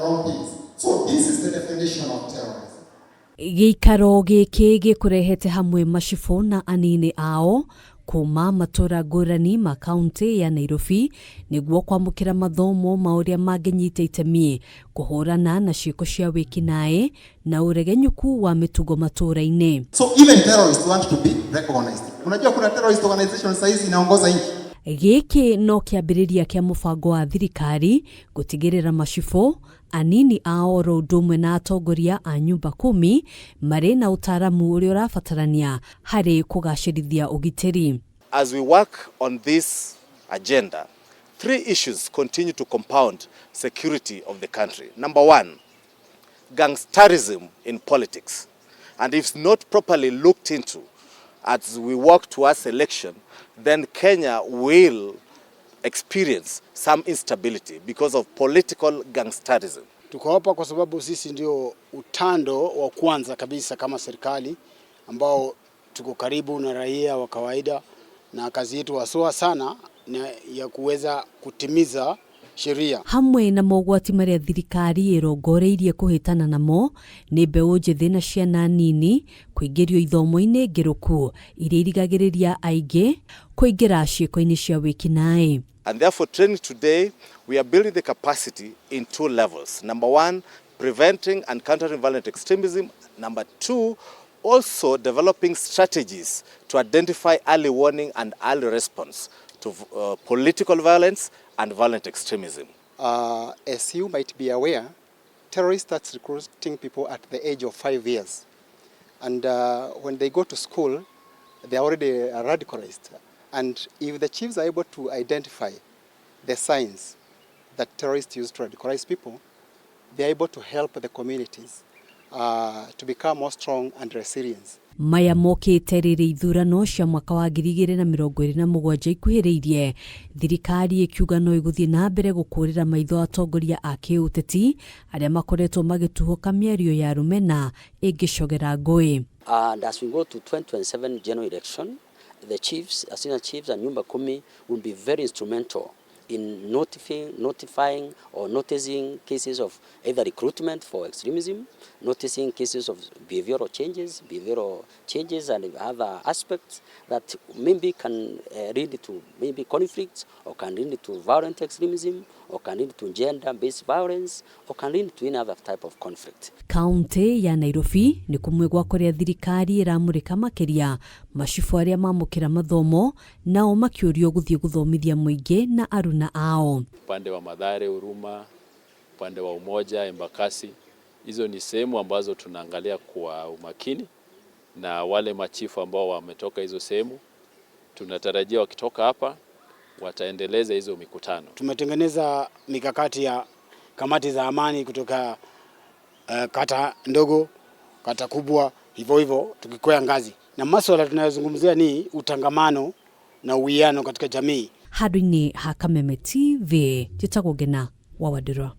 wrong things. So this is the definition of terrorism. Gĩikaro gĩkĩ gĩkũrehete hamwe macibũ na anini ao kuma matura ngũrani ma kaunti ya Nairobi nĩguo kwamũkĩra mathomo ma ũrĩa mangĩnyita itemi kũhũrana na ciĩko cia wĩkinaĩ na ũregenyũku wa mĩtugo matũra-inĩ. So even terrorists want to be recognized. Unajua kuna terrorist organization saizi inaongoza nchi. Gĩkĩ no kĩambĩrĩria kĩa mũbango wa thirikari gũtigĩrĩra macibũ anini ao ro ũndũmwe na atongoria a nyumba KUMI marĩ na ũtaaramu ũrĩa ũrabatarania harĩ kũgacĩrithia ũgitĩri. As we work on this agenda, 3 issues continue to compound security of the country. Number 1, gangsterism in politics. And if not properly looked into as we work towards election, then Kenya will experience some instability because of political gangsterism. Tuko hapa kwa sababu sisi ndio utando wa kwanza kabisa kama serikali ambao tuko karibu na raia wa kawaida, na kazi yetu haswa sana ya kuweza kutimiza sheria. Hamwe na mogwati marĩa thirikari ĩrongoreirie kũhitana namo nĩ mbeũ njĩthĩ na ciana nini kũingĩrio ithomo-inĩ ngĩrũku iria irigagĩrĩria aingĩ kũingĩra ciĩko-inĩ cia wĩkinaĩ. And therefore, training today, we are building the capacity in 2 levels. Number 1, preventing and countering violent extremism. Number 2, also developing strategies to identify early warning and early response to political violence and violent extremism. As you might be aware, terrorists start recruiting people at the age of 5 years. And when they go to school, they are already radicalized. And if the chiefs are able to identify the signs that terrorists use to radicalize people, they are able to help the communities to become more strong and resilient. Maya mokĩte rĩrĩ ithurano cia mwaka wa 2027 ikuhĩrĩirie, thirikari ĩkiuga no ĩgũthiĩ na mbere gũkũrĩra maitho atongoria a kĩũteti arĩa makoretwo magĩtuhoka mĩario ya rumena ĩngĩcogera ngũĩ. And as we go to 2027 general election, the chiefs, senior chiefs and Nyumba KUMI will be very instrumental in notifying or noticing cases of either recruitment for extremism, noticing cases of behavioral changes and other aspects that maybe can lead to maybe conflicts, or can lead to violent extremism, or can lead to gender-based violence, or can lead to any other type of conflict. Kaunti ya Nairobi ni kumwe gwa kũrĩa thirikari ĩramũrĩka makĩria macibũ arĩa mamũkĩra mathomo nao makĩũrio gũthiĩ gũthomithia mũingĩ na aruna ao. Upande wa Mathare, Huruma, upande wa Umoja, Embakasi, hizo ni sehemu ambazo tunaangalia kwa umakini, na wale machifu ambao wametoka hizo sehemu tunatarajia wakitoka hapa wataendeleza hizo mikutano. Tumetengeneza mikakati ya kamati za amani kutoka kata ndogo, kata kubwa, hivyo tukikwea ngazi. Na masuala tunayozungumzia ni utangamano na uwiano katika jamii. Handũ-inĩ ha Kameme TV, njĩtagwo Ngina wa Wadĩra.